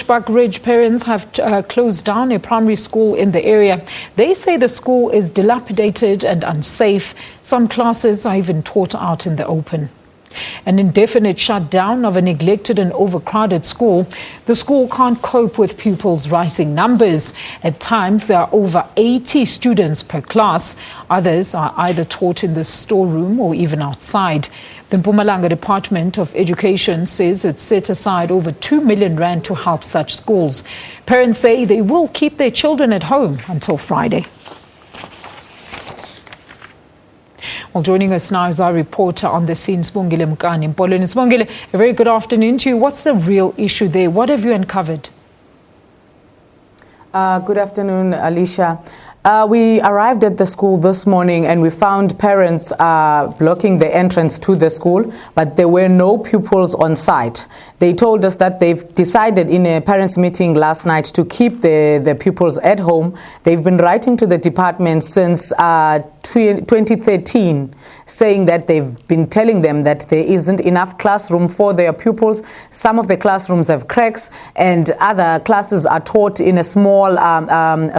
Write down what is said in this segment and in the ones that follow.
BushbuckRidge parents have closed down a primary school in the area. They say the school is dilapidated and unsafe. Some classes are even taught out in the open. An indefinite shutdown of a neglected and overcrowded school. The school can't cope with pupils' rising numbers. At times, there are over 80 students per class. Others are either taught in the storeroom or even outside. The Mpumalanga Department of Education says it's set aside over 2 million rand to help such schools. Parents say they will keep their children at home until Friday. Well, joining us now is our reporter on the scene, Mkani-Mpolweni. Sibongile, a very good afternoon to you. What's the real issue there? What have you uncovered? Good afternoon, Alicia. We arrived at the school this morning and we found parents blocking the entrance to the school, but there were no pupils on site. They told us that they've decided in a parents' meeting last night to keep the pupils at home. They've been writing to the department since 2013, saying that they've been telling them that there isn't enough classroom for their pupils. Some of the classrooms have cracks and other classes are taught in a small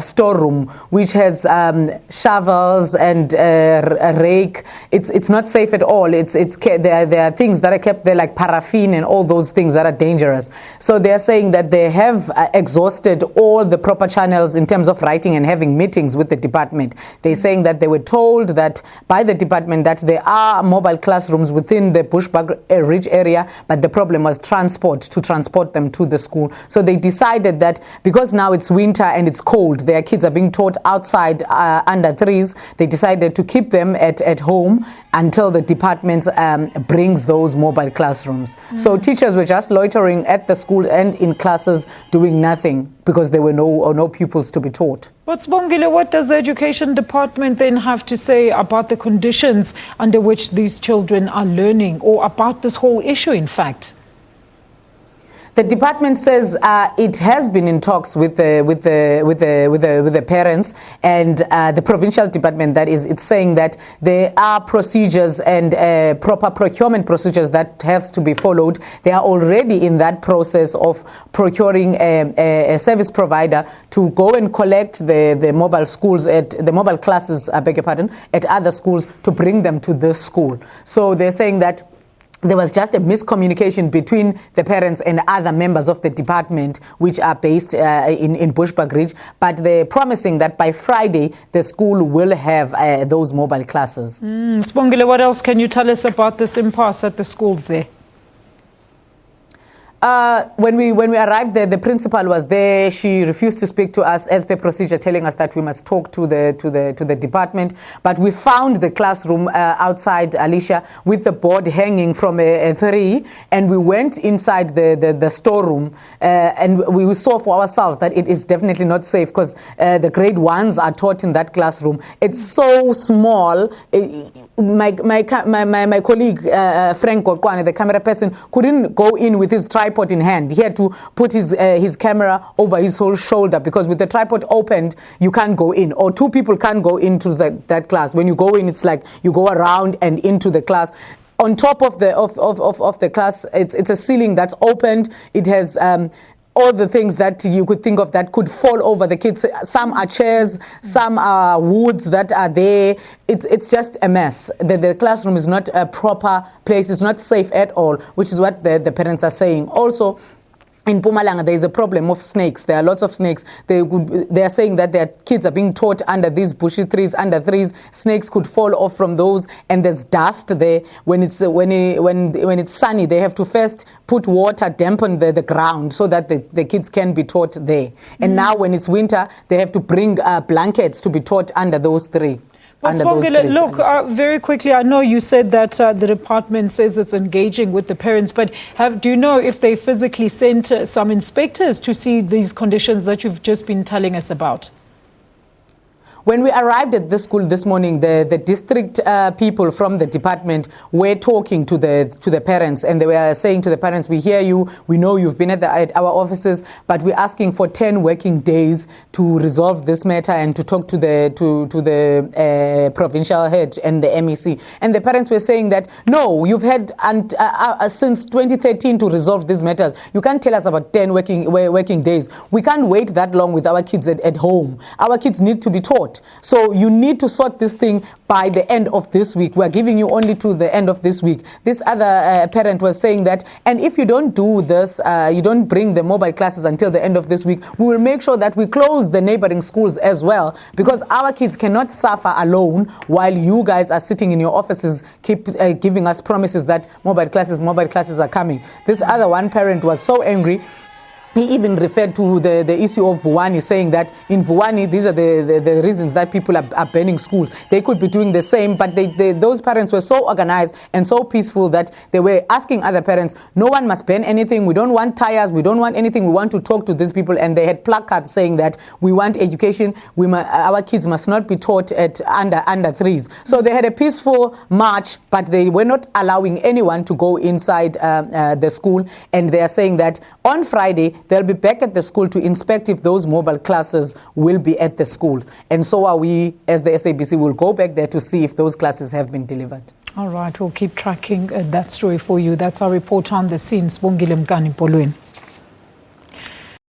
storeroom, which has shovels and a rake. It's not safe at all. There are things that are kept there like paraffin and all those things that are dangerous. So they're saying that they have exhausted all the proper channels in terms of writing and having meetings with the department. They're saying that they were told that by the department that there are mobile classrooms within the BushbuckRidge area, but the problem was to transport them to the school. So they decided that because now it's winter and it's cold, their kids are being taught outside under threes, they decided to keep them at home until the department brings those mobile classrooms. So teachers were just loitering at the school and in classes doing nothing because there were no pupils to be taught. But Sibongile, what does the education department then have to say about the conditions under which these children are learning, or about this whole issue, in fact? The department says it has been in talks with the parents and the provincial department. That is, it's saying that there are procedures and proper procurement procedures that have to be followed. They are already in that process of procuring a service provider to go and collect the mobile schools the mobile classes, I beg your pardon, at other schools to bring them to this school. So they're saying that there was just a miscommunication between the parents and other members of the department, which are based in BushbuckRidge, but they're promising that by Friday the school will have those mobile classes. Sibongile, what else can you tell us about this impasse at the schools there? When we arrived there, the principal was there. She refused to speak to us as per procedure, telling us that we must talk to the department. But we found the classroom outside, Alicia, with the board hanging from a tree, and we went inside the storeroom and we saw for ourselves that it is definitely not safe because the grade ones are taught in that classroom. It's so small. My colleague Frank Kokwane, the camera person, couldn't go in with his tripod in hand. He had to put his camera over his whole shoulder because with the tripod opened, you can't go in, or two people can't go into that class. When you go in, it's like you go around and into the class. On top of the class, it's a ceiling that's opened. It has all the things that you could think of that could fall over the kids. Some are chairs, some are woods that are there. It's just a mess. The classroom is not a proper place. It's not safe at all, which is what the parents are saying. Also, in Mpumalanga, there is a problem of snakes. There are lots of snakes. They are saying that their kids are being taught under these bushy trees, under trees. Snakes could fall off from those, and there's dust there. When it's sunny, they have to first put water, dampen the ground so that the kids can be taught there. And now when it's winter, they have to bring blankets to be taught under those trees. Look, very quickly, I know you said that the department says it's engaging with the parents, but do you know if they physically sent some inspectors to see these conditions that you've just been telling us about? When we arrived at this school this morning, the district people from the department were talking to the parents, and they were saying to the parents, we hear you, we know you've been at our offices, but we're asking for 10 working days to resolve this matter and to talk to the provincial head and the MEC. And the parents were saying that, no, you've had since 2013 to resolve these matters. You can't tell us about 10 working days. We can't wait that long with our kids at home. Our kids need to be taught. So you need to sort this thing by the end of this week. We're giving you only to the end of this week. This other parent was saying that, and if you don't do this, you don't bring the mobile classes until the end of this week, we will make sure that we close the neighboring schools as well, because our kids cannot suffer alone while you guys are sitting in your offices keep giving us promises that mobile classes are coming. This other one parent was so angry. He even referred to the issue of Vuwani, saying that in Vuwani, these are the reasons that people are banning schools. They could be doing the same, but those parents were so organized and so peaceful that they were asking other parents, no one must ban anything. We don't want tires. We don't want anything. We want to talk to these people. And they had placards saying that we want education. Our kids must not be taught at under threes. So they had a peaceful march, but they were not allowing anyone to go inside the school. And they are saying that on Friday, they'll be back at the school to inspect if those mobile classes will be at the school. And so are we, as the SABC, will go back there to see if those classes have been delivered. All right, we'll keep tracking that story for you. That's our report on the scenes. Mkani-Mpolweni.